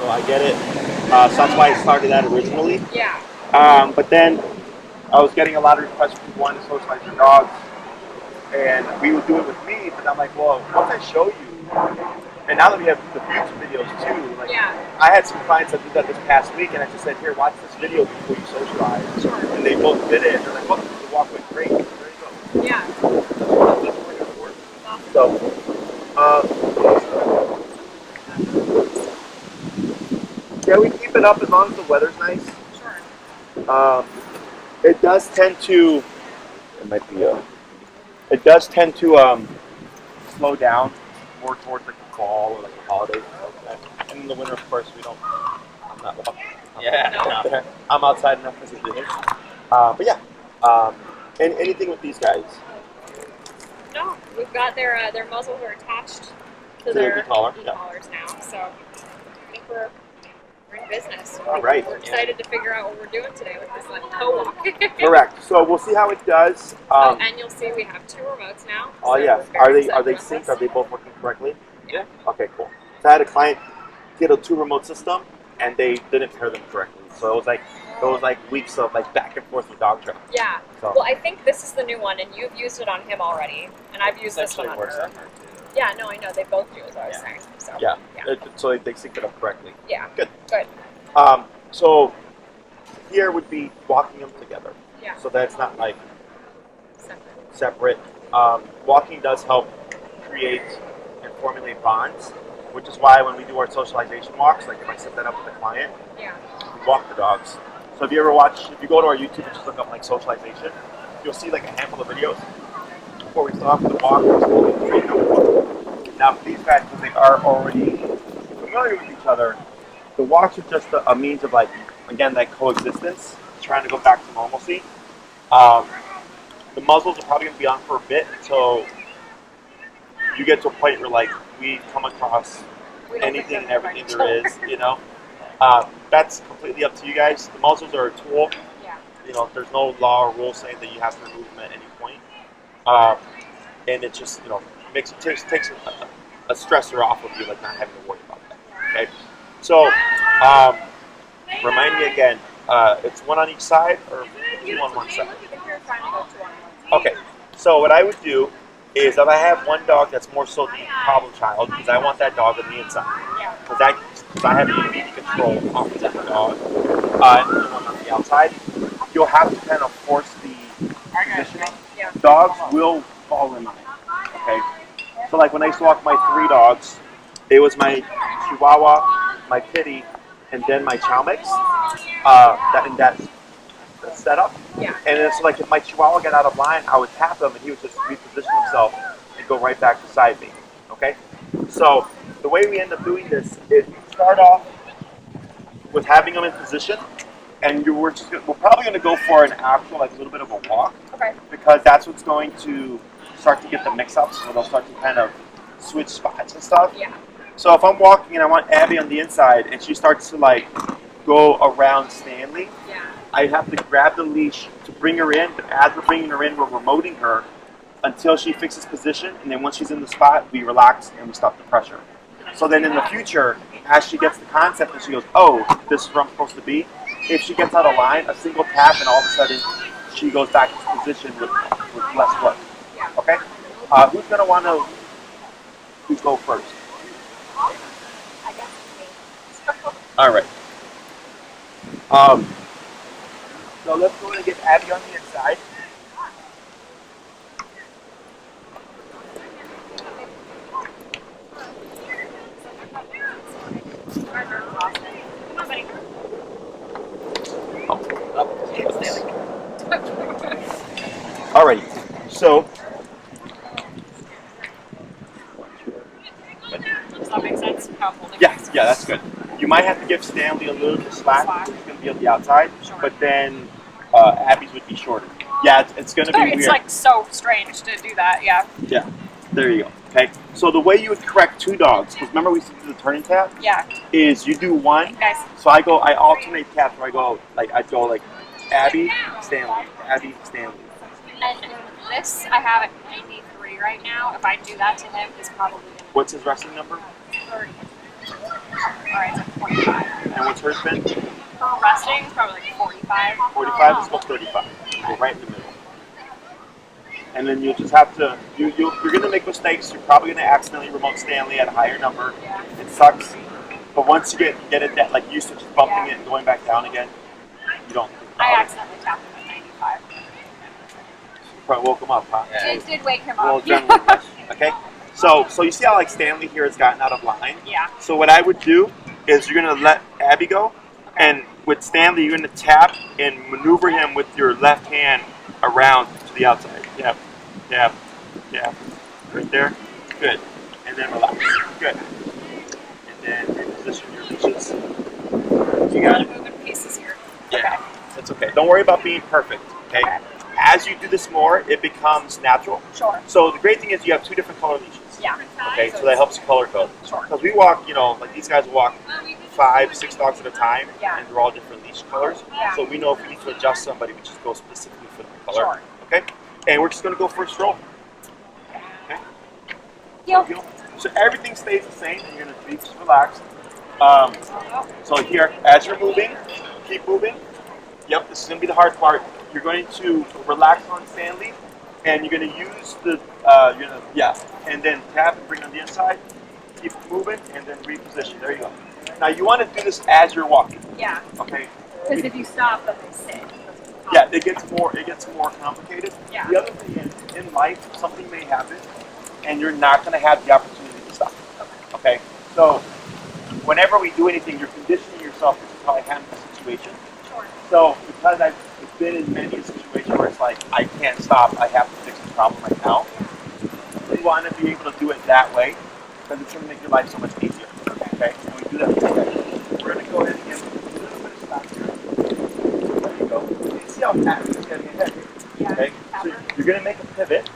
so I get it. So that's why I started that originally. Yeah. But then I was getting a lot of requests from people wanting to socialize their dogs, and we would do it with me. But I'm like, well, once I show you, and now that we have the YouTube videos too, like I had some clients that did that this past week, and I just said, here, watch this video before you socialize. Sure. And they both did it, and they're like, look, the walk went great. There you go. Yeah. That's what it works. So, yeah, we keep it up as long as the weather's nice. Sure. It does tend to. It might be It does tend to slow down more towards like the fall or like the holidays. And in the winter, of course, we don't. I'm not walking. No. I'm outside enough as it is. But yeah. And anything with these guys? No, we've got their muzzles are attached to To their the collar, e-collars now, so I think we're in business. All right. We're excited to figure out what we're doing today with this like co-walk. Correct. So we'll see how it does. And you'll see we have 2 remotes now. Oh so yeah. we're Are very they excited synced? about Are they both working correctly? Yeah. Okay, cool. So I had a client get a 2 remote system, and they didn't pair them correctly. So it was like weeks of like back and forth with dog trail. Yeah. So. Well, I think this is the new one, and you've used it on him already, and I've used this one on her. Yeah, no, I know they both do, as I was saying. So. Yeah. So they synced it up correctly. Yeah. Good. Good. So here would be walking them together. Yeah. So that's not like Separate. Walking does help create and formulate bonds, which is why when we do our socialization walks, like if I set that up with a client, Yeah. we walk the dogs. So if you go to our YouTube and just look up like socialization, you'll see like a handful of videos before we start with the walk. Now for these guys, because they are already familiar with each other, the walks are just a means of like, again, that coexistence, trying to go back to normalcy. The muzzles are probably going to be on for a bit until you get to a point where like we come across anything and everything there is, you know. That's completely up to you guys. The muzzles are a tool. Yeah. You know, there's no law or rule saying that you have to remove them at any point. And it just, you know, takes a stressor off of you, like not having to worry about that. Okay. So, remind me again. It's 1 on each side, or 2 on one side. I think we're trying to go 2 on 1. Okay. So what I would do is if I have one dog that's more so the problem child, because I want that dog on the inside, Yeah. because I have immediate control off of that dog, and the one on the outside, you'll have to kind of force the positioning. Yeah. Dogs will fall in line. Okay. So like when I used to walk my 3 dogs, it was my Chihuahua, my Pitty, and then my Chow Mix. That setup. Yeah. And it's like if my Chihuahua got out of line, I would tap him and he would just reposition himself and go right back beside me. Okay? So the way we end up doing this is we start off with having them in position, and we're probably going to go for an actual, like a little bit of a walk. Okay. Because that's what's going to start to get the mix-ups, so they'll start to kind of switch spots and stuff. Yeah. So if I'm walking and I want Abbie on the inside and she starts to like go around Stanley, Yeah. I have to grab the leash to bring her in, but as we're bringing her in, we're remoting her until she fixes position, and then once she's in the spot, we relax and we stop the pressure. So then in the future, as she gets the concept and she goes, oh, this is where I'm supposed to be, if she gets out of line, a single tap and all of a sudden she goes back into position with less work. Yeah. Okay? Who's going to want to go first? I guess it's me. All right. So let's go and get Abbie on the inside. All right. So. Does that make sense? How I'm holding Yeah, that's good. You might have to give Stanley a little bit of slack. He's going to be on the outside, Sure. but then Abbie's would be shorter. Yeah, it's going to be weird. It's like so strange to do that, yeah. Yeah, there you go. Okay, so the way you would correct 2 dogs, because remember we used to do the turning tap, Yeah. is you do one. Guys. So I alternate taps where I'd go like Abbie, Stanley, Abbie, Stanley. And this I have at 93 right now. If I do that to him, he's probably going to What's his wrestling number? 30. Alright, so 25. And what's hers been? For resting, probably like 45. 45, let's go 35. Go right in the middle. And then you'll just have to, you're going to make mistakes. You're probably going to accidentally remote Stanley at a higher number. Yeah. It sucks. But once you get it that, like used to just bumping it and going back down again, you don't think about I it. accidentally tapped him at 95. You probably woke him up, huh? It did wake him Well, up. generally, yes. Okay. So you see how like Stanley here has gotten out of line? Yeah. So what I would do is you're gonna let Abbie go, and with Stanley you're gonna tap and maneuver him with your left hand around to the outside. Yep, yep, yep. Right there. Good. And then relax. Good. And then reposition your leashes. You got it. Moving pieces here. Yeah. Okay. That's okay. Don't worry about being perfect. Okay. As you do this more, it becomes natural. Sure. So the great thing is you have two different color leashes. Yeah. Okay, so that helps you color code. Sure. Because we walk, like these guys walk 5, 6 dogs at a time, Yeah. and they're all different leash colors. Yeah. So we know if we need to adjust somebody, we just go specifically for the color. Sure. Okay? And we're just going to go for a stroll. Okay? Yep. So everything stays the same, and you're going to be just relaxed. So here, as you're moving, keep moving. Yep, this is going to be the hard part. You're going to relax on Stanley, and you're going to use the, and then tap and bring on the inside. Keep moving, and then reposition. There you go. Now you want to do this as you're walking. Yeah. Okay. Because if you stop, then they sit. Yeah, it gets more complicated. Yeah. The other thing is, in life, something may happen, and you're not going to have the opportunity to stop. Okay. So whenever we do anything, you're conditioning yourself to how I handle the situation. Sure. So because I've been in many situations where it's like I can't stop, I have to fix the problem right now. We want to be able to do it that way because it's going to make your life so much easier. Okay, and we do that together. We're going to go ahead and give a little bit of stop here. There you go. You see how fast it's getting ahead here. Yeah. Okay, so you're going to make a pivot,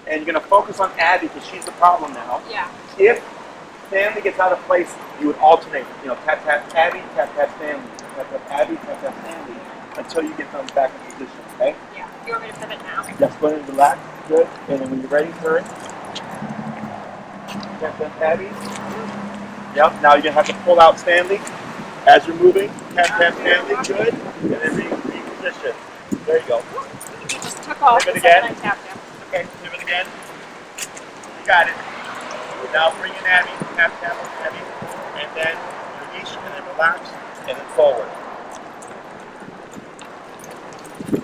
and you're going to focus on Abbie because she's the problem now. Yeah. If Stanley gets out of place, you would alternate. Tap tap Abbie, tap tap Stanley, tap tap Abbie, tap tap Stanley, until you get them back in position. Okay? Yeah. You want me to pivot now? Just go ahead and relax. Good. And then when you're ready, turn. Tap tap Abbie. Yep. Now you're gonna have to pull out Stanley as you're moving. Tap tap Stanley. Good. And then reposition. There you go. He just took off Pivot the second again. I tapped him. Okay. Pivot again. You got it. Now bring in Abbie. Tap tap Abbie. And then release and then relax and then forward.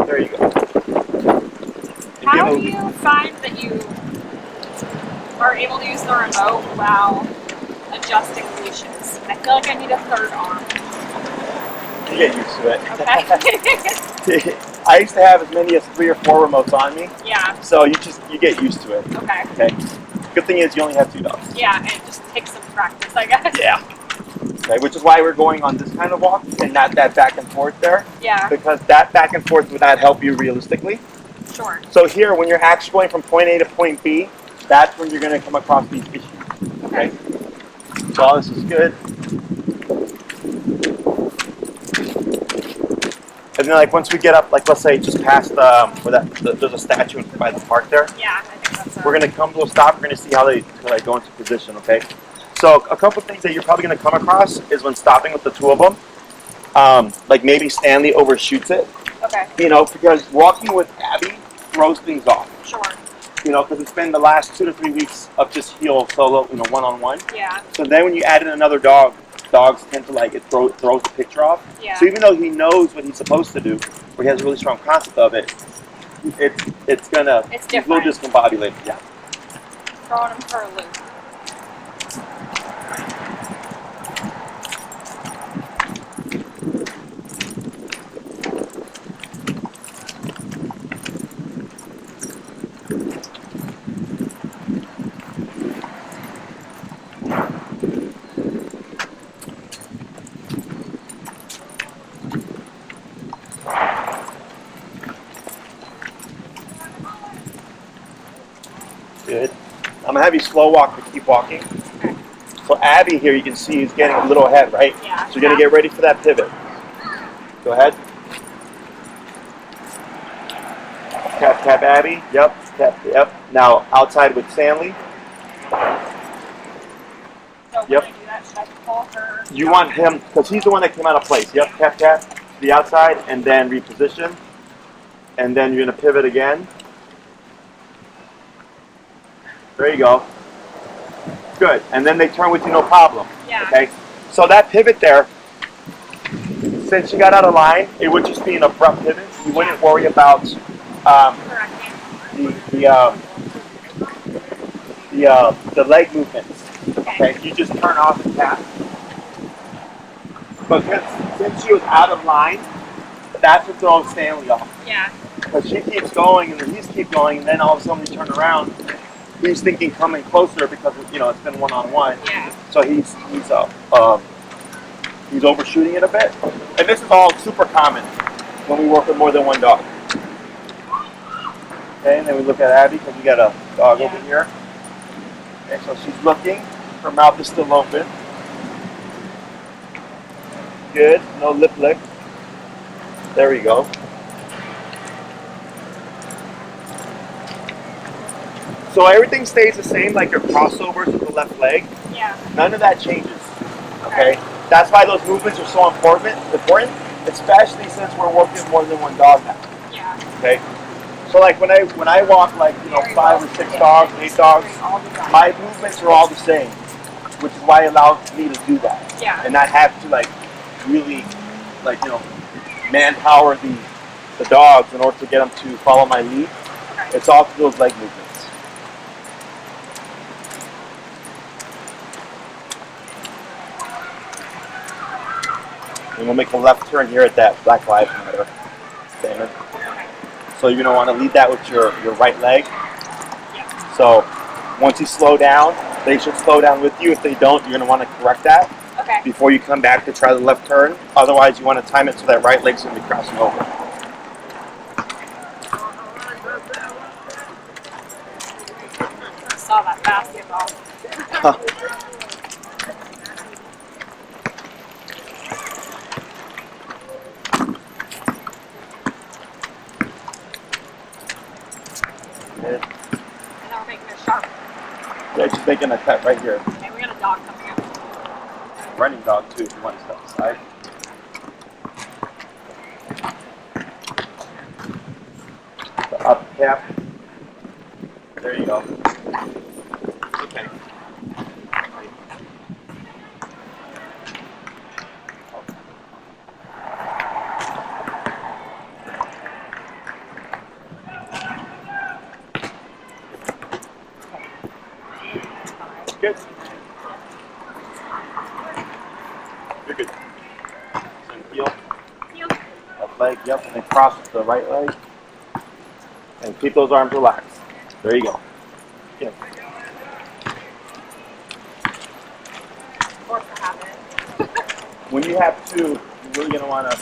There you go. And How do you find that you are able to use the remote while adjusting leashes? I feel like I need a third arm. You get used to it. Okay. I used to have as many as 3 or 4 remotes on me, Yeah. so you get used to it. Okay. Okay. Good thing is you only have 2 dogs. Yeah, and it just takes some practice, I guess. Yeah. Okay, which is why we're going on this kind of walk and not that back and forth there, Yeah. because that back and forth would not help you realistically. Sure. So here, when you're actually going from point A to point B, that's when you're going to come across these issues. Okay. So all this is good. And then, like, once we get up, like, let's say just past where there's a statue by the park there. Yeah, I think that's We're going to come to a stop. We're going to see how they go into position, okay? So a couple things that you're probably going to come across is when stopping with the 2 of them, like maybe Stanley overshoots it. Okay. Because walking with Abbie throws things off. Sure. Because it's been the last 2 to 3 weeks of just heel solo, one-on-one. Yeah. So then when you add in another dog, dogs tend to it throws the picture off. Yeah. So even though he knows what he's supposed to do, or he has a really strong concept of it, it's It's a little different. discombobulated. Yeah. Throwing him for a loop. Good. I'm gonna have you slow walk, but keep walking. So Abbie here, you can see he's getting a little ahead, right? Yeah. So you're gonna get ready for that pivot. Go ahead. Tap, tap, Abbie. Yep. Tap, yep. Now outside with Stanley. So Yep. when I do that, that? Should I pull her? You want him, because he's the one that came out of place. Yep, tap tap to the outside and then reposition. And then you're going to pivot again. There you go. Good. And then they turn with you no problem. Yeah. Okay? So that pivot there, since you got out of line, it would just be an abrupt pivot. You wouldn't worry about the leg movements. Okay? You just turn off and tap. But since she was out of line, that's what throws Stanley off. Yeah. Because she keeps going and then he's keep going and then all of a sudden we turn around, he's thinking coming closer because it's been one-on-one. Yeah. So he's overshooting it a bit. And this is all super common when we work with more than one dog. Okay, and then we look at Abbie because we got a dog over here. Okay, so she's looking, her mouth is still open. Good, no lip lick. There we go. So everything stays the same, like your crossovers with the left leg. Yeah. None of that changes. Okay? That's why those movements are so important, especially since we're working more than one dog now. Yeah. Okay? So like when I walk 5 or 6 dogs, 8 dogs, my movements are all the same, which is why it allows me to do that. Yeah. And not have to really manpower the dogs in order to get them to follow my lead. Okay. It's all through those leg movements. And we'll make a left turn here at that Black Lives Matter banner. So you're going to want to lead that with your right leg. So once you slow down, they should slow down with you. If they don't, you're going to want to correct that before you come back to try the left turn. Otherwise, you want to time it so that right leg's going to be crossing over. I saw that basketball. Good. And now we're making a sharp. Yeah, just making a cut right here. Okay, we got a dog coming up. Running dog too, if you want to step aside. The up tap. There you go. Okay. Good. You're good. So heel. Left leg, yep, and then cross with the right leg. And keep those arms relaxed. There you go. Good. When you have two, you're really going to want to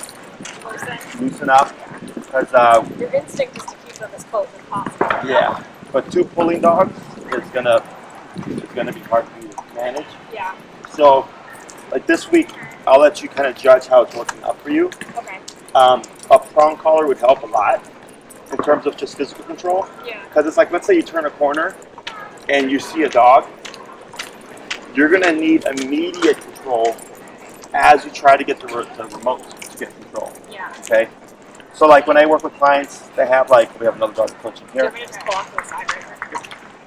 loosen up. Because, your instinct is to keep them as close as possible. yeah, but 2 pulling dogs is gonna be hard to manage. Yeah. So, like this week, I'll let you kind of judge how it's working out for you. Okay. A prong collar would help a lot in terms of just physical control. Yeah. Because it's like, let's say you turn a corner and you see a dog, you're gonna need immediate control as you try to get the remote to get control. Yeah. Okay. So like when I work with clients, they have we have another dog coaching Do here. you want me to just pull off to the side right here?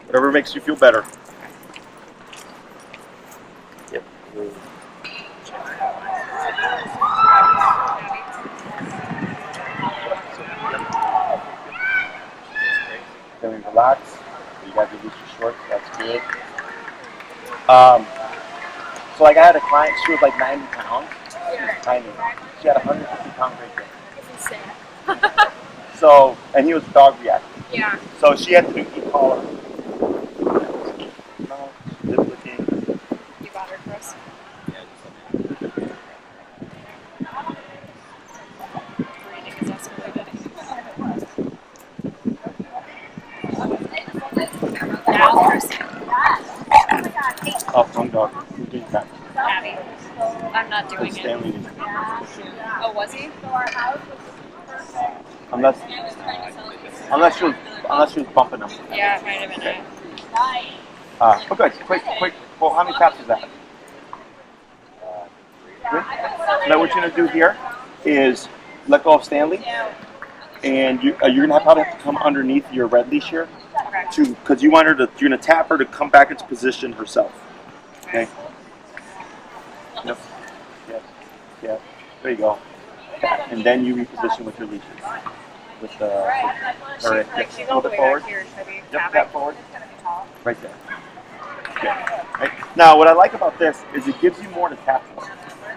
Whatever makes you feel better. Yep. Then we relax. You got to release your shorts. That's good. So like I had a client, she was like 90 pounds. She was tiny. She had 150 pound great Dane. It's insane. So, and he was dog reactive. Yeah. So she had to do e-collar. Lip licking. You got her, Chris. Breathing is escalated. Now, Chris. Oh, wrong dog. Who's doing that? Abbie. I'm not doing it. Stanley. Oh, was he? Unless she was bumping him. Yeah, it might have been it. Okay, quick. Well, how many taps is that? Good. So now what you're gonna do here is let go of Stanley, and you're gonna probably have to come underneath your red leash here, because you want her to. You're gonna tap her to come back into position herself. Okay. Yep. Yep. Yeah. There you go. And then you reposition with your leashes. With the. All right. Like, she's A all little the bit way forward. back here. Should I be Yep. tapping? Tap forward. Right there. Yeah. Right. Now, what I like about this is it gives you more to tap for.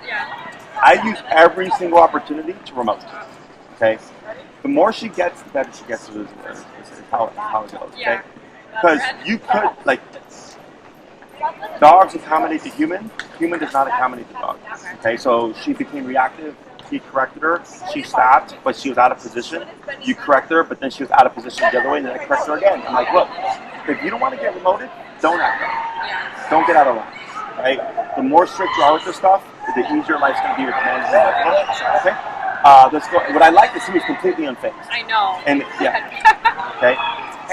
Yeah. I use every single opportunity to remote. Okay. The more she gets, the better she gets. Is how it goes. Okay. Yeah. Because you could like. Dogs accommodate the human. Human does not accommodate the dog. Okay, so she became reactive. He corrected her. She stopped, but she was out of position. You corrected her, but then she was out of position the other way, and then I corrected her again. I'm like, look, if you don't want to get remoted, don't act out. Don't get out of line. Right? The more strict you are with this stuff, the easier life's going to be with managing it. Okay? Let's go. What I like to see is completely unfazed. I know. And yeah. Okay.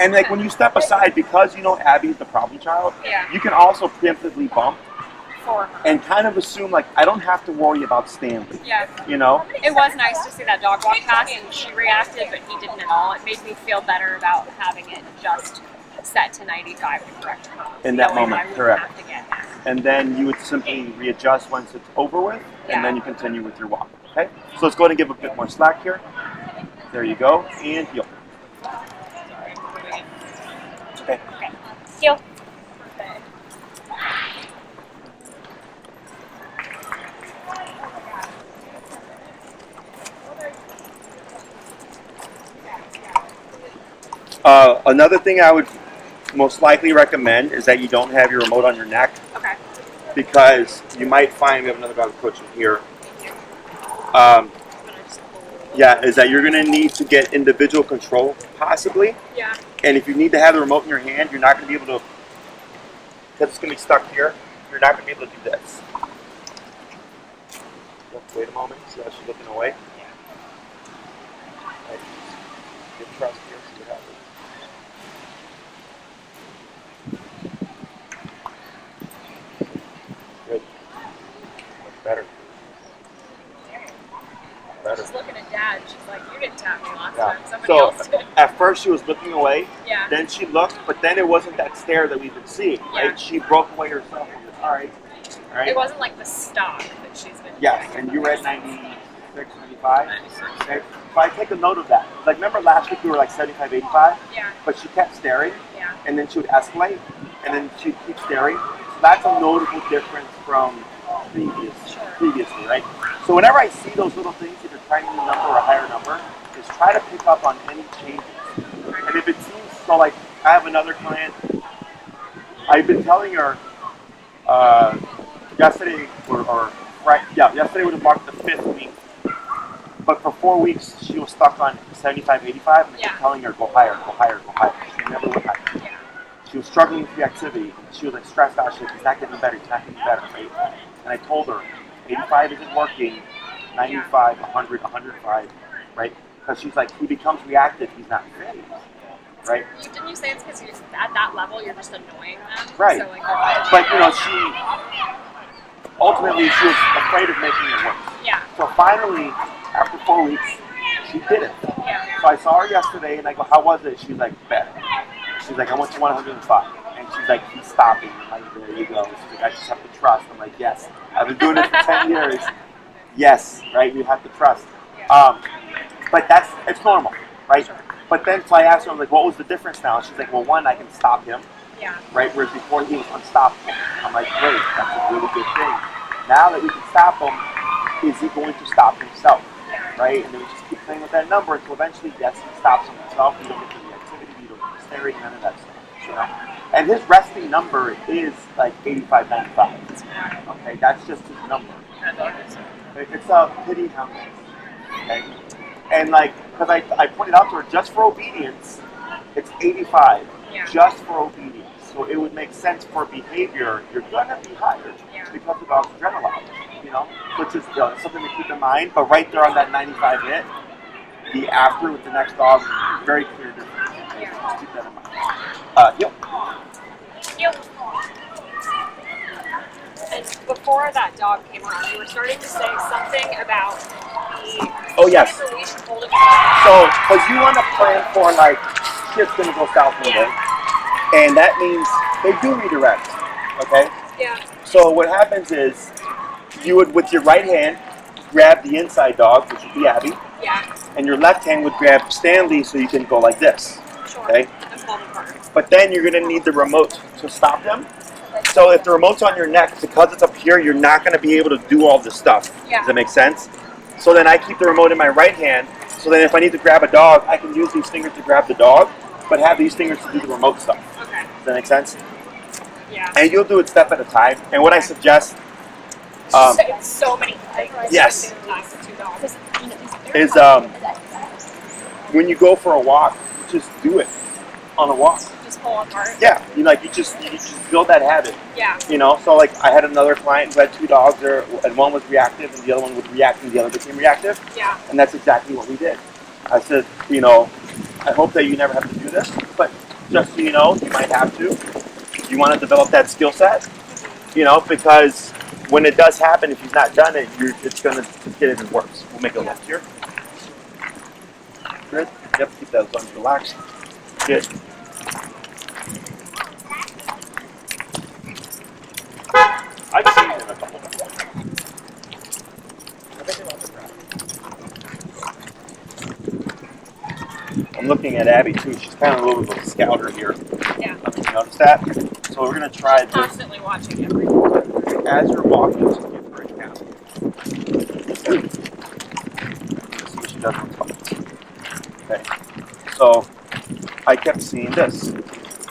And like when you step aside, because you know Abbie's the problem child, you can also preemptively bump For her. and kind of assume like I don't have to worry about Stanley. Yeah. You know? It was nice to see that dog walk past and she reacted, but he didn't at all. It made me feel better about having it just set to 95 to correct her. In that Knowing moment, I wouldn't correct. have to get that. And then you would simply readjust once it's over with, and then you continue with your walk. Okay? So let's go ahead and give a bit more slack here. There you go. And heel. Okay. Okay. Heel. Another thing I would most likely recommend is that you don't have your remote on your neck, Okay. because you might find, we have another dog coaching here, is that you're going to need to get individual control, possibly. Yeah. And if you need to have the remote in your hand, you're not going to be able to, because it's going to be stuck here, you're not going to be able to do this. Wait a moment, see how she's looking away? Right. Get trust here, see what happens. Good. Much better. She's looking at Dad. She's like, "You didn't tap me last Yeah. time. Somebody So else did." at first she was looking away. Yeah. Then she looked, but then it wasn't that stare that we've been seeing, right? Yeah. She broke away herself. All right. All right. It wasn't like the stock that she's been. Yes, doing. and you were at 96, 95. Okay. So I take a note of that. Like, remember last week we were like 75, 85? Yeah. But she kept staring, Yeah. and then she would escalate, and then she'd keep staring. So that's a notable difference from previously, right? So whenever I see those little things, either tiny number or a higher number, is try to pick up on any changes. And if it seems, so like, I have another client, I've been telling her, yesterday, yesterday would have marked the 5th week. But for 4 weeks, she was stuck on 75, 85, and I kept telling her, go higher, go higher, go higher. She never went higher. Yeah. She was struggling with reactivity. She was like stressed out. She's like, it's not getting better, it's not getting better, right? And I told her, 85 isn't working, 95, 100, 105, right? Because she's like, he becomes reactive, he's not phased, right? Didn't you say it's because at that level you're just annoying them? Right. So, like, But you know, ultimately she was afraid of making it worse. Yeah. So finally, after 4 weeks, she did it. Yeah. So I saw her yesterday, and I go, how was it? She's like, better. She's like, I went to 105. And she's like, he's stopping. I'm like, there you go. She's like, I just have to trust. I'm like, yes. I've been doing it for 10 years. Yes, right? You have to trust. But it's normal, right? But then, so I asked her, I was like, what was the difference now? She's like, well, one, I can stop him. Yeah. Right? Whereas before he was unstoppable. I'm like, great, that's a really good thing. Now that we can stop him, is he going to stop himself? Right? And then we just keep playing with that number until eventually, yes, he stops himself. We don't get the reactivity, we don't get the staring, none of that stuff. You know? And his resting number is like 85, 95. Okay, that's just his number. It's a pity hound. Okay? And like, because I pointed out to her, just for obedience, it's 85. Yeah. Just for obedience. So it would make sense for behavior, you're gonna be higher because of dog's adrenaline. You know? So it's just something to keep in mind. But right there on that 95 hit, the after with the next dog, very clear difference. Okay? So just keep that in mind. Heel. Heel. And before before that dog came around, you were starting to say something about the Oh, yes. the leash and holding So, because you want to plan for like shit's gonna go south one day, and that means they do redirect. Okay. Yeah. So what happens is you would, with your right hand, grab the inside dog, which would be Abbie, Yeah. and your left hand would grab Stanley, so you can go like this. Sure. Okay. And pull them apart. But then you're gonna need the remote to stop them. So if the remote's on your neck, because it's up here, you're not gonna be able to do all this stuff. Yeah. Does that make sense? So then I keep the remote in my right hand, so then if I need to grab a dog, I can use these fingers to grab the dog, but have these fingers to do the remote stuff. Okay. Does that make sense? Yeah. And you'll do it step at a time. And what I suggest It's so many things. Yes. Two dogs. is when you go for a walk, just do it on a walk. Just pull apart. Yeah, you just build that habit. Yeah. You know, so like I had another client who had 2 dogs there, and one was reactive and the other one would react and the other became reactive. Yeah. And that's exactly what we did. I said, you know, I hope that you never have to do this, but just so you know, you might have to. You want to develop that skill set, you know, because when it does happen, if you've not done it, it's going to get even worse. We'll make it left here. Good. You have to keep those arms relaxed. Good. I've seen it in a couple of them. I'm looking at Abbie too. She's kind of a little bit of a scouter here. Yeah. You notice that? So we're going to try this. Constantly watching everything. As you're walking, just give her a count. See what she does with puppies. Okay. So I kept seeing this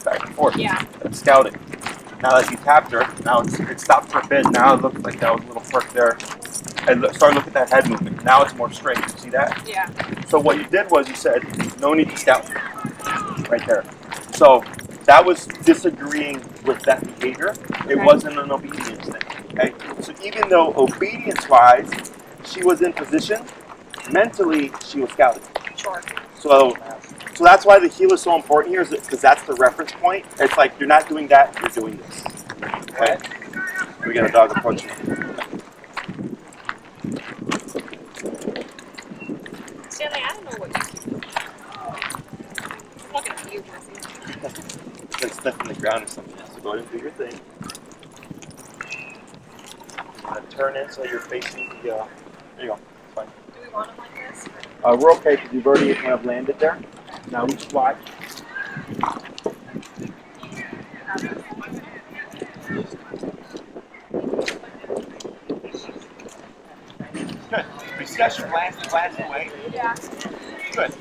back and forth. Yeah. That's scouting. Now that you tapped her, now it stopped for a bit. Now it looks like that was a little perk there. And start looking at that head movement. Now it's more straight. You see that? Yeah. So what you did was you said, no need to scout. Right there. So that was disagreeing with that behavior. It wasn't an obedience thing. Okay? So even though obedience-wise, she was in position, mentally she was scouting. Sure. So that's why the heel is so important here, is because that's the reference point. It's like you're not doing that, you're doing this. Okay? We got a dog approaching. Stanley, I don't know what you do. I'm looking at you, Jesse. Like sniffing the ground or something. So go ahead and do your thing. You want to turn in so you're facing the. There you go. It's fine. Do we want them like this? We're okay because you've already kind of landed there. Now we just watch. Good. We sketch your glance away. Yeah. Good.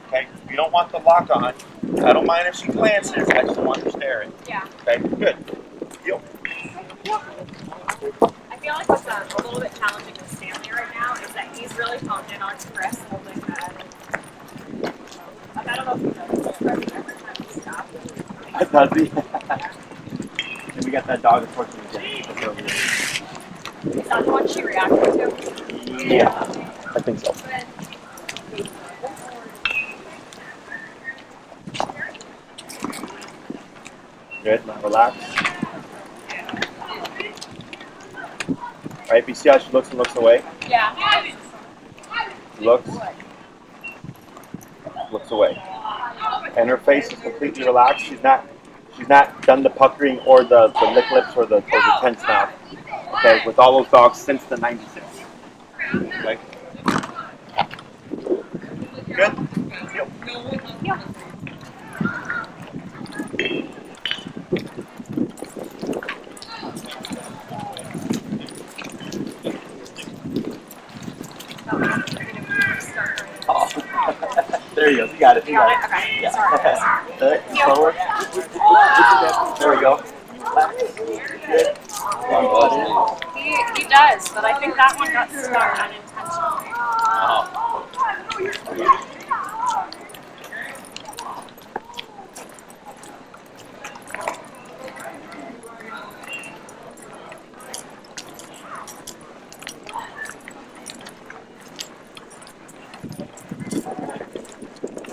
Okay. You don't want the lock on. I don't mind if she glances. I just want her staring. Yeah. Okay. Good. Deal. I feel like what's a little bit challenging with Stanley right now is that he's really honed in on Chris holding the head. I don't know if he does Chris every time he stops. I thought and we got that dog unfortunately. Is that the one she reacted to? Yeah. I think so. Good. Now relax. Alright, you see how she looks and looks away? Yeah. Looks away. And her face is completely relaxed. She's not done the puckering or the lick lips or the tense mouth. Okay, with all those dogs since the 96. Okay. Good? Yep. Oh. There you go. You got it. You got it. Okay. Yeah. Sorry. Forward. There we go. Good. He does, but I think that one got stuck unintentionally.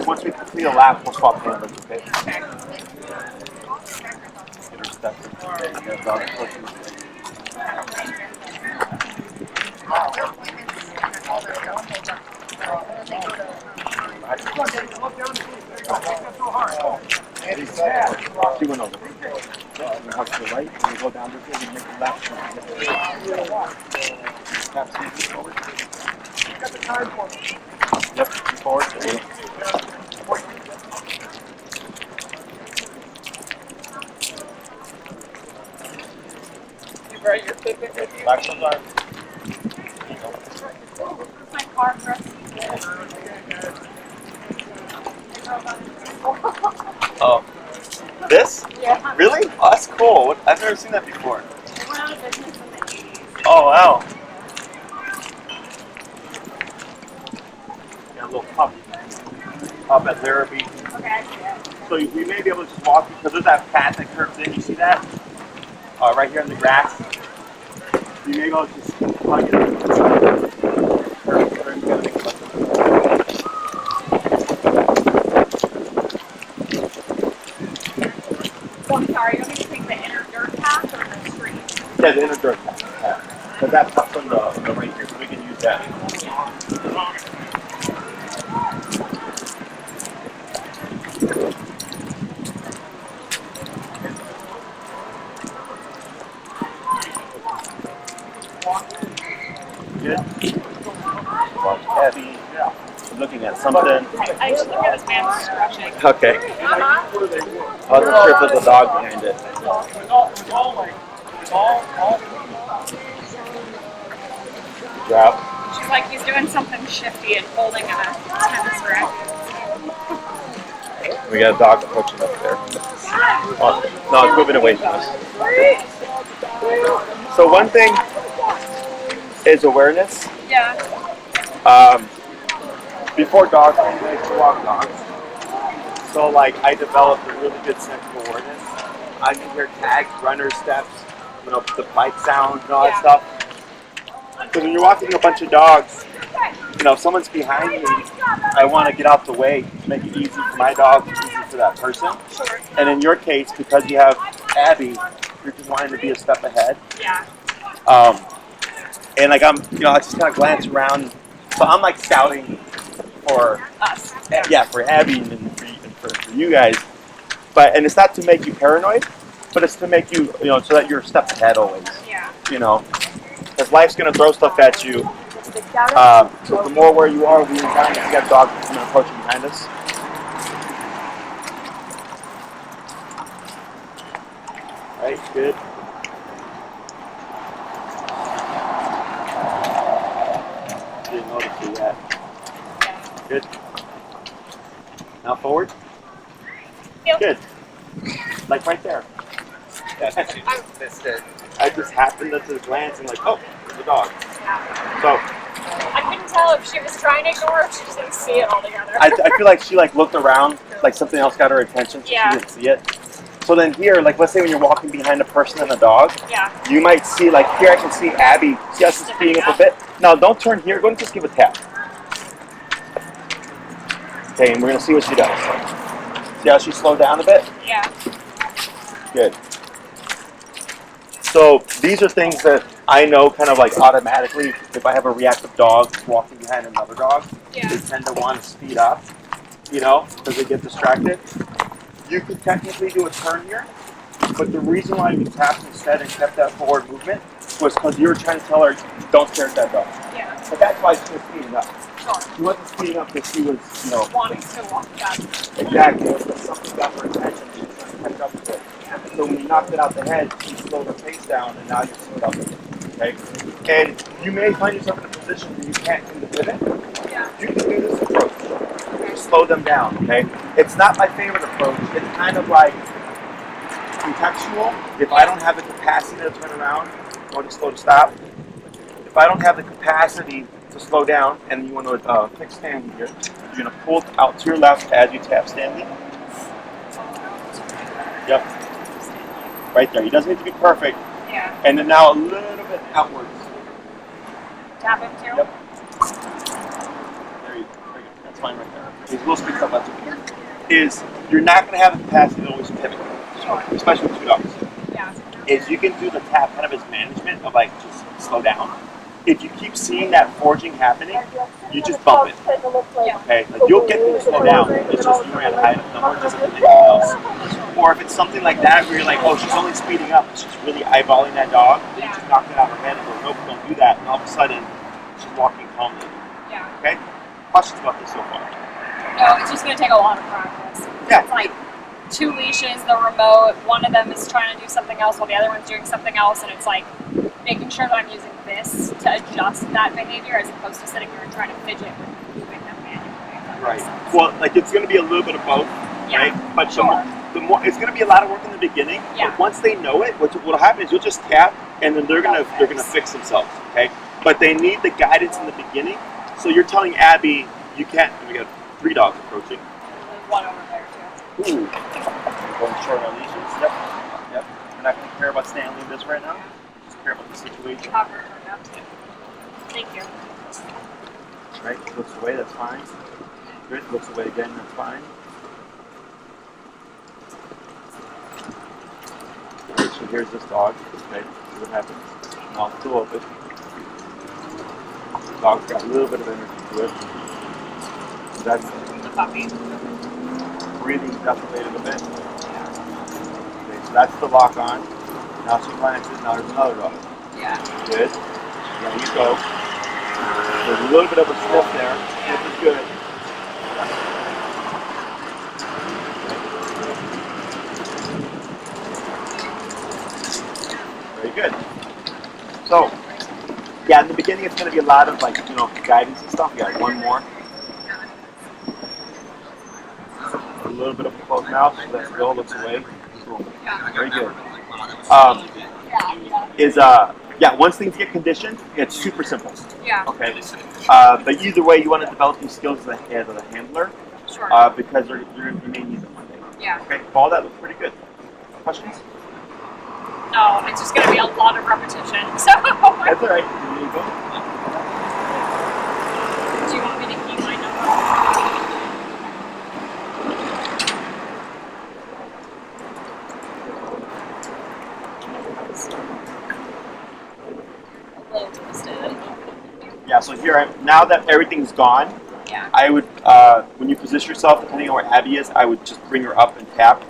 Once we complete a lap, we'll swap handlers, okay? Get her steps. Get her dog pushing. She went over. You have to the right, and you go down this way, and make the left. Tap Stanley forward. Yep, forward. There you go. You brought your Fitbit with you? Back some arm. My car press. Oh. This? Yeah. Really? Oh, that's cool. I've never seen that before. They went out of business in the 80s. Oh, wow. Got a little puppy. Up at therapy. Okay, I see it. So we may be able to just walk because there's that path that curves in. You see that? Right here in the grass. You may be able to just plug it in. So I'm sorry, you want me to take the inner dirt path or the street? Yeah, the inner dirt path. Because that pups on the right here, so we can use that. Good. Watch Abbie. I'm looking at something. I just look at this man stretching. Okay. I wasn't sure if there's a dog behind it. Good job. She's like, he's doing something shifty and holding a tennis racket. We got a dog approaching up there. Oh, no, it's moving away from us. So one thing is awareness. Yeah. Before dog training, I used to walk dogs. So like I developed a really good sense of awareness. I can hear tags, runner steps, the bike sounds and all that stuff. Because when you're walking a bunch of dogs, if someone's behind me, I want to get out the way to make it easy for my dog, easy for that person. Sure. And in your case, because you have Abbie, you're just wanting to be a step ahead. Yeah. And like I just kind of glance around. So I'm like scouting for Us. yeah, for Abbie and for you guys. And it's not to make you paranoid, but it's to make you, so that you're a step ahead always. Yeah. Because life's gonna throw stuff at you. So the more aware you are, we encounter, if you got dogs coming approaching behind us. Right, good. Didn't notice you yet. Good. Now forward. Good. Like right there. I missed it. I just happened to glance and like, oh, there's a dog. So I couldn't tell if she was trying to ignore or if she just didn't see it altogether. I feel like she looked around, like something else got her attention, so Yeah. she didn't see it. So then here, like let's say when you're walking behind a person and a dog, Yeah. you might see, like here I can see Abbie just speeding up a bit. Now don't turn here, go and just give a tap. Okay, and we're gonna see what she does. See how she slowed down a bit? Yeah. Good. So these are things that I know kind of like automatically, if I have a reactive dog walking behind another dog, Yeah. they tend to want to speed up, because they get distracted. You could technically do a turn here, but the reason why you tapped instead and kept that forward movement was because you were trying to tell her, don't stare at that dog. Yeah. But that's why she was speeding up. Sure. She wasn't speeding up because she was, Wanting to walk back. exactly, it was because something got her attention. She was trying to catch up with it. So when you knocked it out the head, you slowed her pace down, and now you're slowed up with it. Okay? And you may find yourself in a position where you can't do the pivot. Yeah. You can do this approach. Slow them down, okay? It's not my favorite approach. It's kind of like contextual. If I don't have the capacity to turn around, I want to slow to stop. If I don't have the capacity to slow down, and you want to pick Stanley here, you're going to pull out to your left as you tap Stanley. Yep. Right there. He doesn't need to be perfect. Yeah. And then now a little bit outwards. Tap him too? Yep. There you go. That's fine right there. He's a little speed up. That's okay. You're not going to have the capacity to always pivot, Sure. especially with two dogs. Yeah. is you can do the tap kind of as management of like just slow down. If you keep seeing that forging happening, you just bump it. Okay, like you'll get them to slow down. It's just you're at a high enough number, just like anything else. Or if it's something like that where you're like, oh, she's only speeding up, she's really eyeballing that dog, then you just knock it out of her head and go, nope, don't do that. And all of a sudden, she's walking calmly. Yeah. Okay? Questions about this so far? No, it's just going to take a lot of practice. Yeah. It's like 2 leashes, the remote, one of them is trying to do something else while the other one's doing something else, and it's like making sure that I'm using this to adjust that behavior as opposed to sitting here and trying to fidget with moving them manually. Right. Well, like it's going to be a little bit of both, Yeah, right? But sure. the more it's going to be a lot of work in the beginning. Yeah. But once they know it, what'll happen is you'll just tap, and then they're gonna fix themselves. Okay. But they need the guidance in the beginning. So you're telling Abbie you can't. We got 3 dogs approaching. There's one over there too. Ooh. Going short on leashes. Yep. Yep. We're not going to care about Stanley in this right now. Just care about the situation. Cover her now. Thank you. Right. Looks away. That's fine. Good. Looks away again. That's fine. Alright, so here's this dog. Okay. See what happens. Mouth still open. The dog's got a little bit of energy to it. So that's The puppy. breathing definitely a little bit. Okay, so that's the lock on. Now she glances. Now there's another dog. Yeah. Good. There you go. There's a little bit of a sniff there. Sniff is good. Very good. So, yeah, in the beginning it's going to be a lot of like, guidance and stuff. Yeah, one more. A little bit of a closed mouth, so let's go, looks away. Cool. Very good. Once things get conditioned, it's super simple. Yeah. Okay. But either way, you want to develop these skills as a handler, Sure. because you may need them one day. Yeah. Okay. All that looks pretty good. Questions? No, it's just going to be a lot of repetition. So. That's all right. There you go. Do you want me to keep my number? A little twisted. Yeah. So here, now that everything's gone, Yeah. I would, when you position yourself, depending on where Abbie is, I would just bring her up and tap.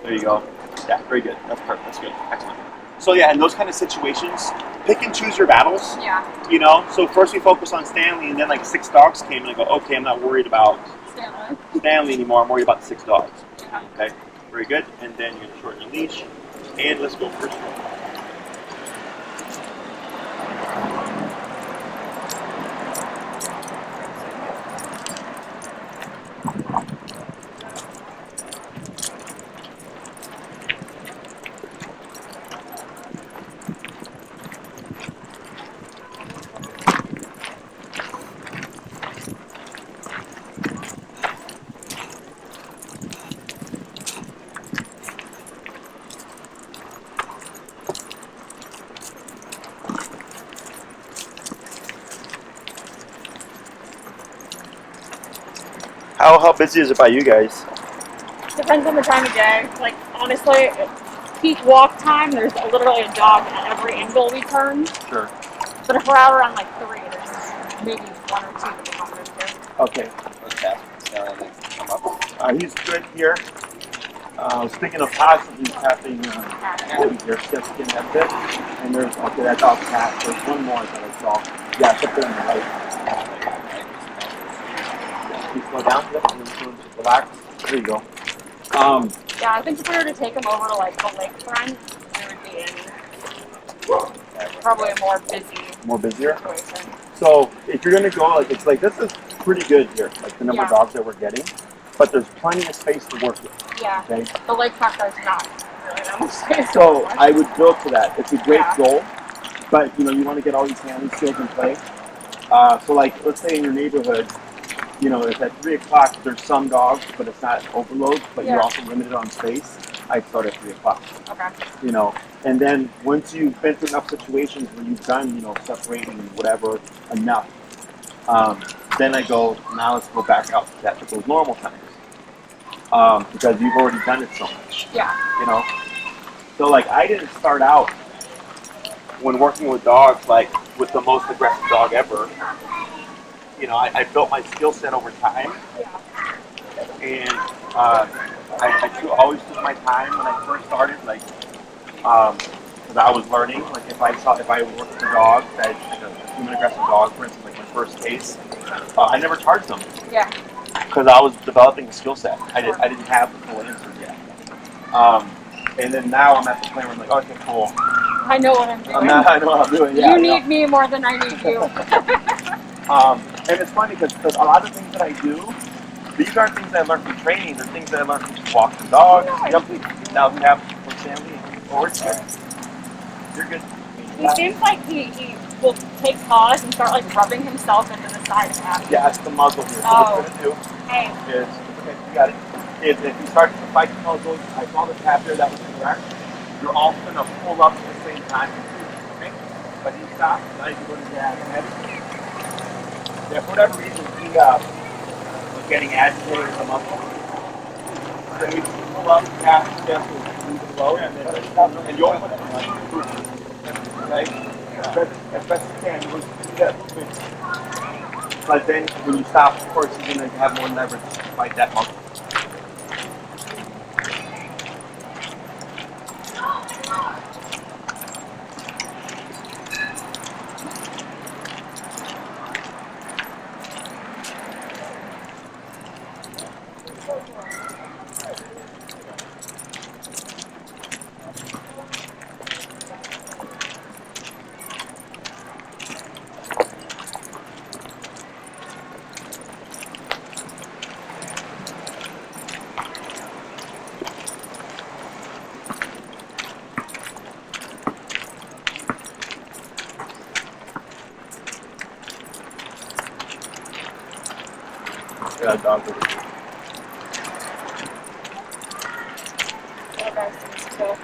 There you go. Yeah, very good. That's perfect. That's good. Excellent. So yeah, in those kind of situations, pick and choose your battles. Yeah. So first we focus on Stanley, and then like 6 dogs came, and I go, okay, I'm not worried about Stanley anymore. I'm worried about the 6 dogs. Yeah. Okay, very good. And then you're gonna shorten your leash, and let's go first. How busy is it by you guys? Depends on the time of day. Like, honestly, peak walk time, there's literally a dog at every angle we turn. Sure. But if we're out around like 3, there's maybe 1 or 2 that we come into. Okay. He's good here. Speaking of positive, he's tapping Abbie here. Just getting that bit. And there's, okay, that dog tapped. There's one more that I saw. Yeah, it's up there in the right. You slow down, yep, and then relax. There you go. Yeah, I think if we were to take him over to like the lakefront, we would be in probably a More busier. situation. So if you're gonna go, like it's like this is pretty good here, like the number of dogs that we're getting, but there's plenty of space to work with. Yeah. Okay. The lakefront does not really that much space. So I would build to that. It's a great goal, but you want to get all these handling skills in play. So like let's say in your neighborhood, if at 3 o'clock there's some dogs, but it's not overload, but you're also limited on space, I'd start at 3 o'clock. Okay. And then once you've been through enough situations where you've done, separating and whatever enough, then I go, now let's go back out to those normal times. Because you've already done it so much. Yeah. So like I didn't start out when working with dogs like with the most aggressive dog ever. You know, I built my skill set over time, and always took my time when I first started, like because I was learning. Like if I worked with a dog that like a human aggressive dog, for instance, like my first case, I never charged them. Yeah. Because I was developing a skill set. I didn't have the full answers yet. And then now I'm at the point where I'm like, okay, cool. I know what I'm doing. I know what I'm doing. Yeah, you need me more than I need you. And it's funny because a lot of things that I do, these aren't things that I learned from training. They're things that I learned from just walking dogs. Yep. Now we have from Stanley. Oh, it's good. You're good. He seems like he will take pause and start like rubbing himself into the side of Abbie. Yeah, it's the muzzle here. So Oh. what it's going to do Hey. is, okay, you got it. If you start to fight the muzzle, I saw the tap there, that was correct. You're all going to pull up at the same time. Okay? But he stops, now you can go to the head. Yeah, for whatever reason, he was getting agitated with the muscle. So you pull up, tap, just move it low, and then you'll put it like okay? As best you can, you do that movement. But then when you stop, of course, you're going to have more leverage to fight that muscle. Yeah, dog over here. Okay, so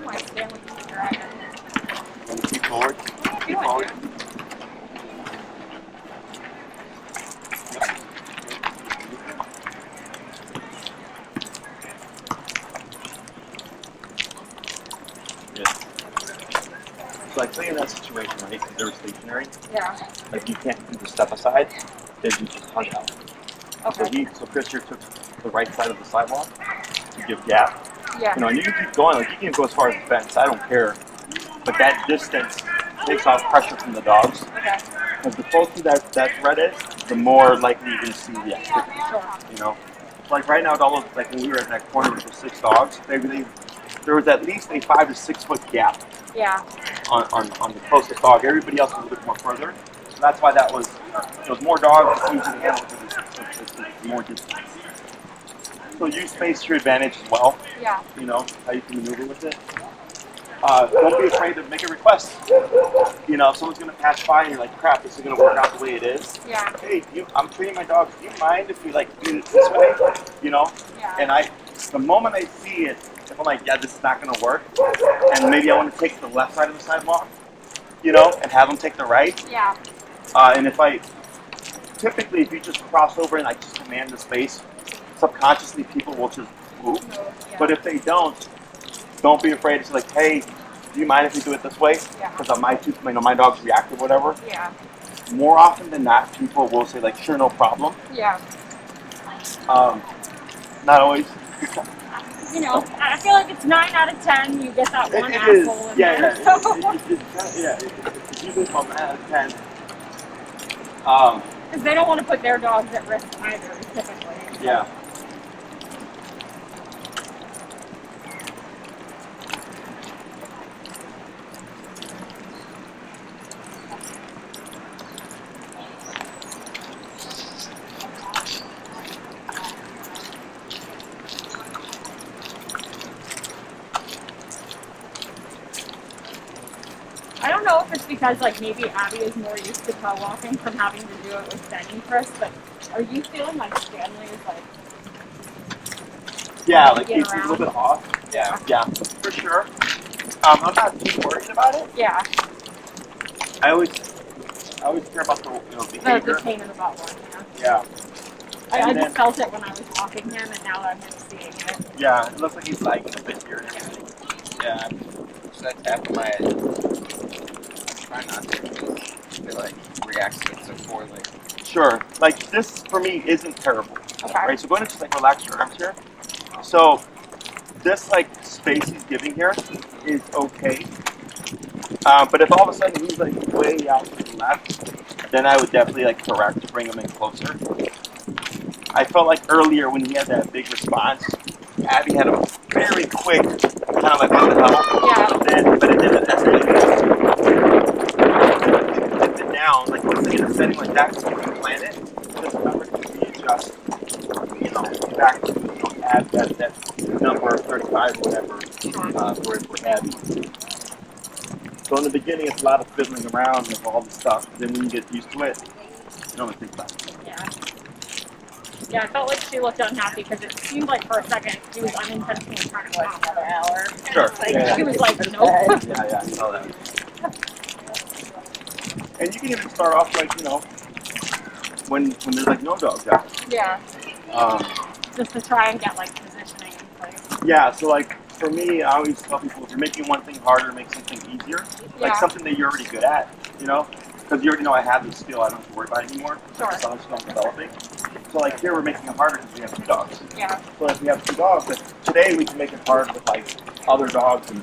my Stanley dragon. Keep forward. Keep forward. Yes. So like say in that situation, right, because they're stationary, Yeah. like you can't do the step aside, then you just hug out. Okay. So Chris here took the right side of the sidewalk to give gap. Yeah. You know, and you can keep going, like you can go as far as the fence, I don't care. But that distance takes off pressure from the dogs. Okay. Because the closer that thread is, the more likely you're going to see the activity. Sure. You know, like right now, all of, like when we were at that corner with the 6 dogs, there was at least a 5 to 6 foot gap Yeah. on the closest dog. Everybody else was a bit more further. So that's why that was, it was more dogs, it's easy to handle because it's more distance. So use space to your advantage as well. Yeah. You know, how you can maneuver with it. Don't be afraid to make a request. You know, if someone's going to pass by and you're like, crap, this is going to work out the way it is. Yeah. Hey, I'm treating my dog. Do you mind if we like do it this way? You know? Yeah. And the moment I see it, if I'm like, yeah, this is not going to work, and maybe I want to take the left side of the sidewalk, you know, and have them take the right. Yeah. And typically, if you just cross over and like just command the space, subconsciously people will just move. Yeah. But if they don't be afraid to say like, hey, do you mind if we do it this way? Yeah. Because my dog's reactive or whatever. Yeah. More often than not, people will say like, sure, no problem. Yeah. Not always. You know, I feel like it's 9 out of 10. You get that one It asshole is. in Yeah, there. yeah. So. It's usually from 9 out of 10. Because they don't want to put their dogs at risk either, typically. So. Yeah. I don't know if it's just because like maybe Abbie is more used to co-walking from having to do it with Ben and Chris, but are you feeling like Stanley is like Yeah, like get he's a little around? bit off. Yeah. Yeah, for sure. I'm not too worried about it. Yeah, I always care about the behavior. the pain in the butt one, yeah. Yeah, I And just then- felt it when I was walking him, and now I'm just seeing it. yeah. It looks like he's lagging a bit here and everything. Yeah. So I tap my. I try not to because I feel like reacts to it so poorly. Sure. Like this for me isn't terrible. Okay. Right. So go ahead and just like relax your arms here. So this like space he's giving here is okay. But if all of a sudden he's like way out to the left, then I would definitely like correct to bring him in closer. I felt like earlier when he had that big response, Abbie had a very quick kind of like what the hell. Yeah. But it didn't escalate. It dipped it down, like let's say in a setting like that, so you can plan it. Just remember to readjust, back to add that number 35 whatever for Abbie. So in the beginning, it's a lot of fiddling around with all this stuff. Then when you get used to it, you don't think about it. Yeah. Yeah, I felt like she looked unhappy because it seemed like for a second she was unintentionally trying to watch another hour. Sure. Like, she was like, nope. Yeah, I saw that. And you can even start off like, when there's like no dogs out. Yeah. Just to try and get like positioning in place. Yeah, so like for me, I always tell people if you're making one thing harder, make something easier. Like Yeah. something that you're already good at, because you already know I have this skill, I don't have to worry about it anymore. Sure. So I'm still developing. So like here we're making it harder because we have 2 dogs. Yeah. So if we have 2 dogs, but today we can make it hard with like other dogs in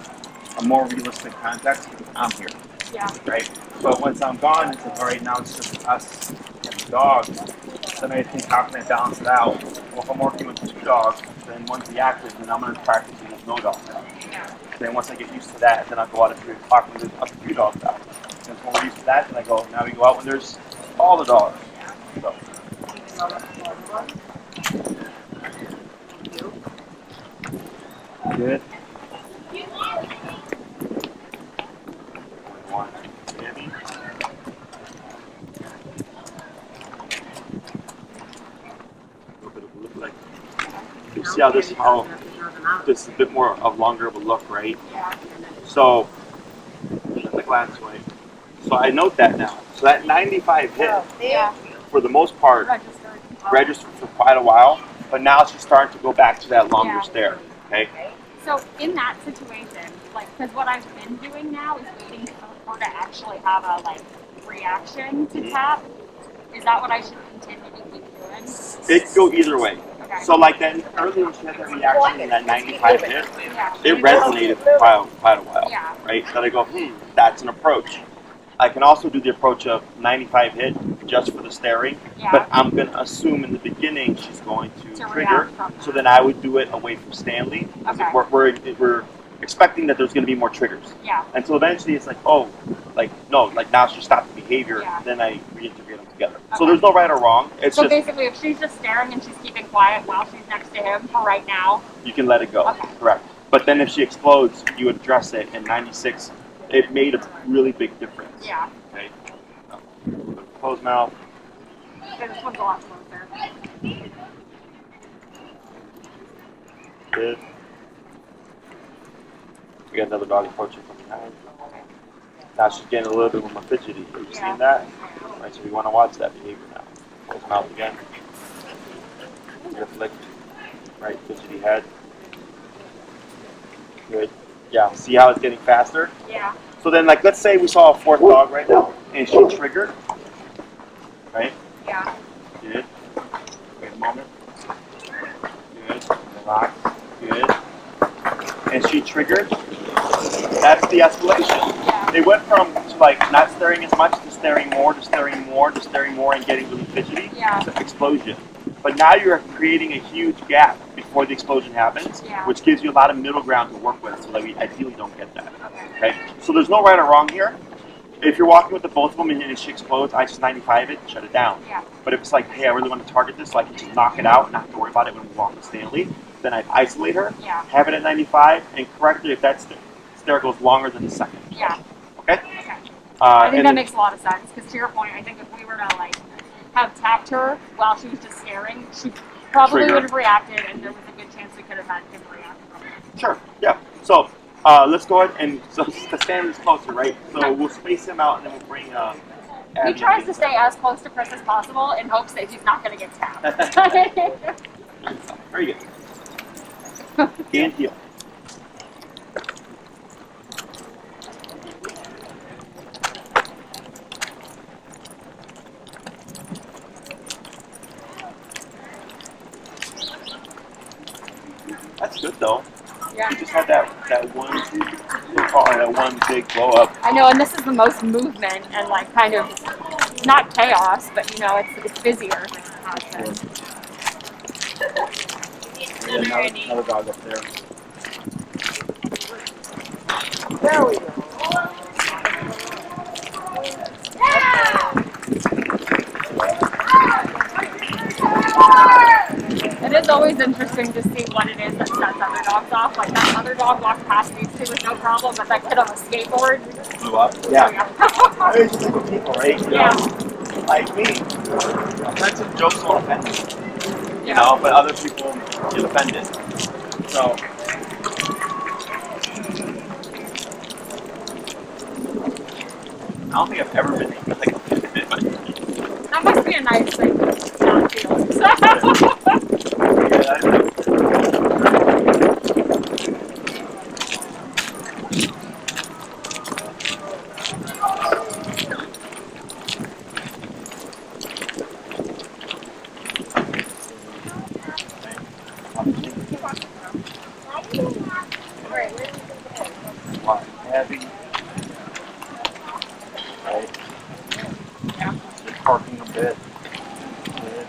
a more realistic context because I'm here, Yeah. right? But once I'm gone, it's like, all right, now it's just us and the dogs. Then I think, how can I balance it out? Well, if I'm working with 2 dogs, then one's reactive, then I'm going to practice with no dogs out. Yeah. Then once I get used to that, then I'll go out at 3 o'clock when there's up to 3 dogs out. And when we're used to that, then I go, now we go out when there's all the dogs. So. Good. One, Abbie. A little bit of a look like. You see how this is a bit more of longer of a look, right? Yeah. So the glance way. So I note that now. So that 95 hit, Yeah. for the most part, Registered. registered for quite a while, but now she's starting to go back to that longer Yeah. stare. Okay. So in that situation, like, because what I've been doing now is waiting for her to actually have a like reaction to tap. Is that what I should continue to keep doing? It could go either way. Okay. So like then earlier when she had that reaction and that 95 hit, Yeah. it resonated for quite a while. Yeah. Right? Then I go, that's an approach. I can also do the approach of 95 hit just for the staring, Yeah. but I'm going to assume in the beginning she's going to trigger. react from So then I would do it away from Stanley. Because Okay. we're expecting that there's going to be more triggers. Yeah. And so eventually it's like, now she stopped the behavior, Yeah. then I reintegrate them together. So Okay. there's no right or wrong. It's So just, basically, if she's just staring and she's keeping quiet while she's next to him for right now. you can let it go. Okay. Correct. But then if she explodes, you would address it. And 96, it made a really big difference. Yeah. Okay. Closed mouth. Okay, this one's a lot closer. Good. We got another dog approaching from behind. Now she's getting a little bit more fidgety. Are you Yeah. seeing that? Right, so we want to watch that behavior now. Close mouth again. Good flick. Right, fidgety head. Good. Yeah, see how it's getting faster? Yeah. So then, like, let's say we saw a 4th dog right now, and she triggered. Right? Yeah. Good. Wait a moment. Good. Relax. Good. And she triggered. That's the escalation. Yeah. They went from like not staring as much to staring more to staring more to staring more and getting really fidgety Yeah. to explosion. But now you're creating a huge gap before the explosion happens, Yeah. which gives you a lot of middle ground to work with, so that we ideally don't get that. Okay. Okay? So there's no right or wrong here. If you're walking with the both of them and she explodes, I just 95 it, shut it down. Yeah. But if it's like, hey, I really want to target this, so I can just knock it out and not have to worry about it when we walk with Stanley, then I'd isolate her, Yeah. have it at 95, and correct it if that stare goes longer than a second. Yeah. Okay? Okay. I think and that then- makes a lot of sense because to your point, I think if we were to like have tapped her while she was just staring, she probably Trigger. would have reacted, and there was a good chance we could have had him react. Sure. Yeah. So let's go ahead and so the Stanley's closer, right? So we'll space him out and then we'll bring. He Abbie tries to in. stay as close to Chris as possible in hopes that he's not going to get tapped. Very good. And heel. That's good though. Yeah. You just had that one, we'll call it that one big blow up. I know, and this is the most movement and like kind of not chaos, but you know, it's busier than it has been. Another dog up there. There we go. It is always interesting to see what it is that sets other dogs off. Like that other dog walked past these two with no problem, but that kid on the skateboard. Blew up. Yeah. Yeah. It's just like with people, right? You Yeah. know, like me, offensive jokes won't offend me. You know, but other people get offended. So. I don't think I've ever been like offended, but That must be a nice thing to not feel. yeah, Abbie. Right. Yeah. Just parking a bit. Good.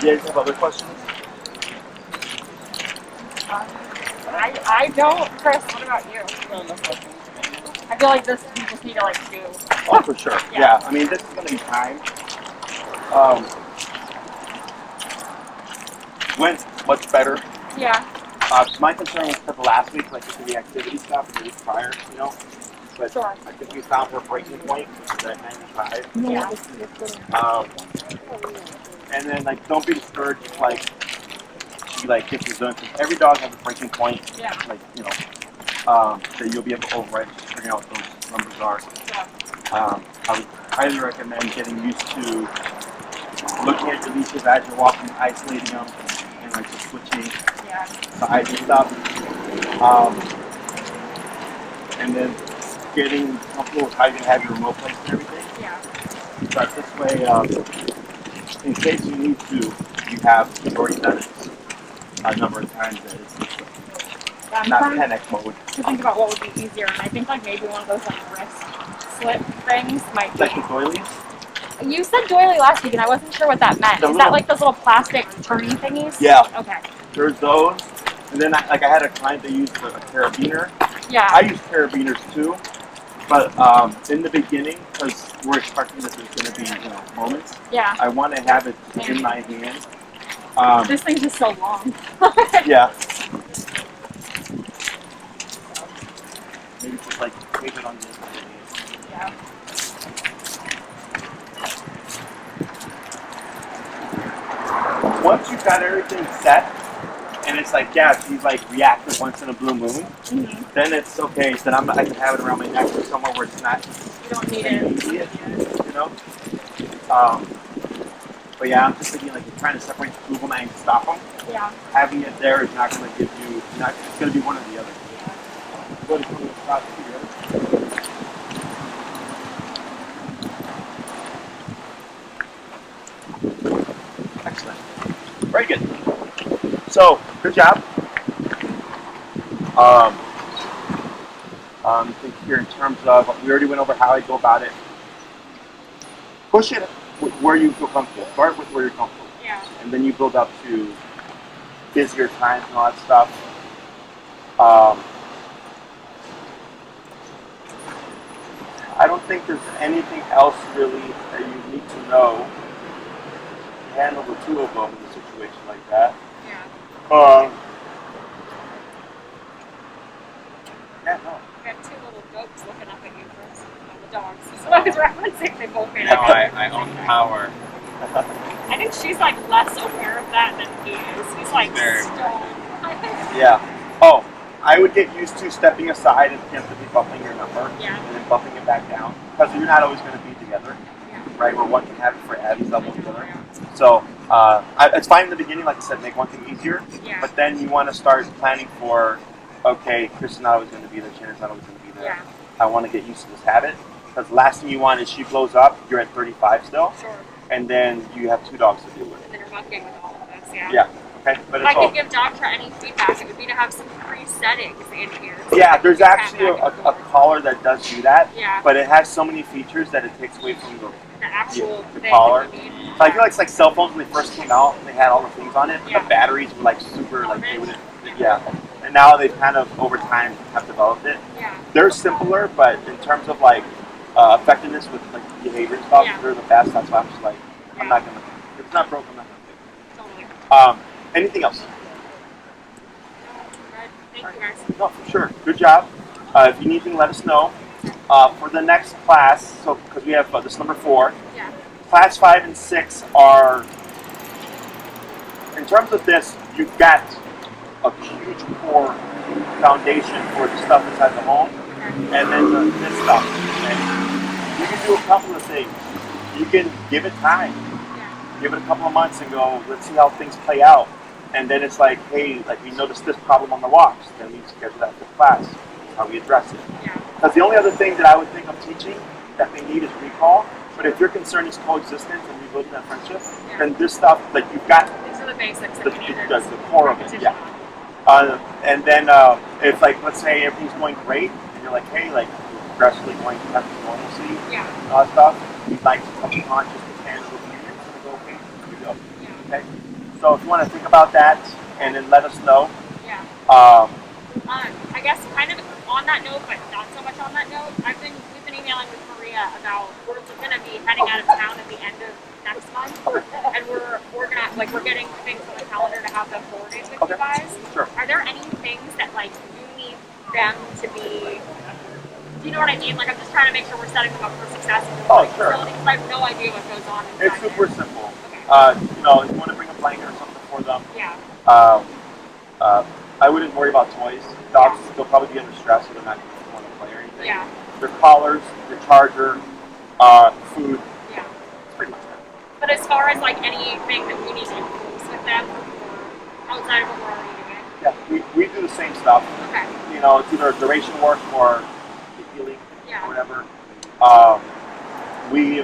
Do you guys have other questions? I don't, Chris. What about you? I feel like this we just need to like do. Oh, for sure. Yeah. I mean, this is going to be time. Went much better. Yeah. My concern was for the last week, like with the reactivity stuff, and the week prior, you know. But Sure. I think we found her breaking point, which is at 95. Yeah. And then, like, don't be discouraged if, like, she, like, gets the zone. Every dog has a breaking point, Yeah. like, you know, that you'll be able to override, just figuring out what those numbers are. Yeah. I would highly recommend getting used to looking at your leashes as you're walking, isolating them, and, like, just switching Yeah. sides and stuff. And then getting comfortable with how you have your remote place and everything. Yeah. But this way, in case you need to, you have already done it a number of times. That it's I'm not trying 10x mode. to think about what would be easier, and I think like maybe one of those like wrist slip things might Like the be. doilies. You said doily last week, and I wasn't sure what that meant. The Is little- that like those little plastic turning thingies? Yeah. Okay. There's those. And then I had a client that used a carabiner. Yeah. I use carabiners too. But in the beginning, because we're expecting that there's going to be, you know, moments, Yeah. I want to have it in my hand. This thing's just so long. Yeah. Maybe just like tape it on the inside of the hand. Yeah. Once you've got everything set, and it's like, yeah, she's like reactive once in a blue moon, then it's okay. Then I can have it around my neck or somewhere where it's not You don't need immediate, it. you know? But yeah, I'm just thinking like you're trying to separate the two of them and stop them. Yeah. Having it there is not going to give you, it's going to be one or the other. Go to the top here. Excellent. Very good. So, good job. Think here in terms of, we already went over how I go about it. Push it where you feel comfortable. Start with where you're comfortable. Yeah. And then you build up to busier times and all that stuff. I don't think there's anything else really that you need to know to handle the two of them in a situation like that. Yeah. Yeah, no. I got two little goats looking up at you first. The dogs. So I was referencing they both made No, up. I own power. I think she's like less aware of that than he is. He's like Very. still. Yeah. Oh, I would get used to stepping aside and preemptively buffing your number. Yeah. And then buffing it back down. Because you're not always going to be together. Yeah. Right? Where one can have it for Abbie's level together. So, it's fine in the beginning, like I said, make one thing easier. Yeah. But then you want to start planning for, okay, Chris is not always going to be there, Shannon's not always going to be there. Yeah. I want to get used to this habit. Because the last thing you want is she blows up, you're at 35 still. Sure. And then you have two dogs to deal with. And then you're mucking with all of this, yeah. Yeah. Okay. But If it's I all. could give Doctor any feedback, it would be to have some pre-settings in here. So Yeah, that there's you can actually back and a forth. collar that does do that. Yeah. But it has so many features that it takes away from the actual the thing collar. that you need. So I feel like it's like cell phones when they first came out, they had all the things on it, but Yeah. the batteries were like super, like they Garbage. wouldn't, yeah. And now they kind of over time have developed it. Yeah. They're simpler, but in terms of like effectiveness with like behavior and stuff, Yeah. they're the best. That's why I'm just like, I'm Yeah. not gonna. If it's not broke, I'm not gonna Totally. fix it. Anything else? Good. Thank you guys. No, for sure. Good job. If you need anything, let us know. For the next class, so because we have this number 4. Yeah. Class 5 and 6 are, in terms of this, you've got a huge core foundation for the stuff inside the home, and then this stuff. And you can do a couple of things. You can give it time. Yeah. Give it a couple of months and go, let's see how things play out. And then it's like, hey, like we noticed this problem on the walks, then we schedule that for class. That's how we address it. Yeah. Because the only other thing that I would think of teaching that they need is recall. But if your concern is coexistence and rebuilding that friendship, then this stuff, like you've got These are the basics that the, we need to the core of it. repetition Yeah. on. And then if like, let's say everything's going great, and you're like, hey, like you're progressively going back to normalcy, Yeah. and all that stuff, you'd like to come upon just the tangible humans and go, okay, here we go. Yeah. Okay? So if you want to think about that and then let us know. Yeah. Um, I guess kind of on that note, but not so much on that note, we've been emailing with Maria about we're going to be heading out of town at the end of next month, and we're getting things on the calendar to have the 4 days with you guys. Sure. Are there any things that like you need them to be? Do you know what I mean? Like I'm just trying to make sure we're setting them up for success. Oh, sure. Facilities. I have no idea what goes on inside It's super there. simple. Okay. If you want to bring a blanket or something for them, Yeah. I wouldn't worry about toys. Dogs, they'll probably be under stress, so they're not going to want to play or anything. Yeah. Their collars, their charger, food. Yeah. It's pretty much that. But as far as like anything that we need to influence with them outside of what we're already doing. Yeah, we do the same stuff. Okay. You know, it's either duration work or healing Yeah. or whatever. We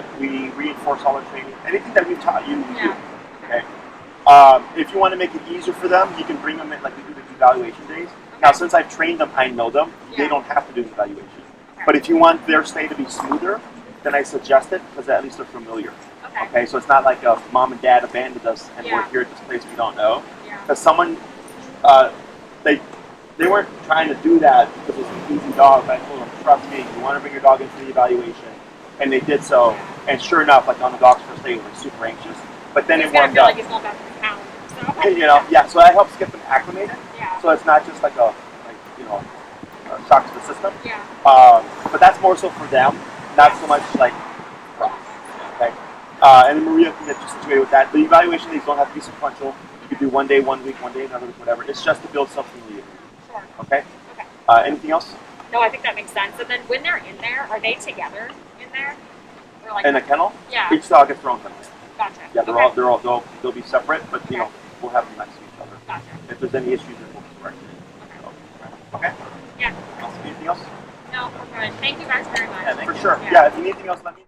reinforce all our training. Anything that we've taught you, we do. Yeah. Okay. If you want to make it easier for them, you can bring them in like we do the evaluation days. Now, since I've trained them, I know them. Yeah. They don't have to do the evaluation. Okay. But if you want their stay to be smoother, then I suggest it because at least they're familiar. Okay. Okay, so it's not like a mom and dad abandoned us and Yeah. we're here at this place we don't know. Yeah. Because someone, they weren't trying to do that because it was an easy dog. I told them, trust me, you want to bring your dog into the evaluation, and they did so. Yeah. And sure enough, like on the dog's first day, he was like super anxious. But then He's it gonna warmed feel up. like he's going back to the pound. So. You know, yeah. So that helps get them acclimated. Yeah. So it's not just like a shock to the system. Yeah. But that's more so for them, not so much like for us. Okay. And then Maria can get you situated with that. The evaluation days don't have to be sequential. You could do 1 day, 1 week, 1 day, another week, whatever. It's just to build something new. Sure. Okay. Okay. Anything else? No, I think that makes sense. And then when they're in there, are they together in there? Or like In a kennel? Yeah. Each dog gets their own kennel. Gotcha. Yeah, Okay. they'll be separate, but you know, we'll have them next to each other. Gotcha. If there's any issues, then we'll correct it. So, okay. Yeah. Anything else? No, we're good. Thank you guys very much. For sure. Yeah. Yeah. If you need anything else, let me know.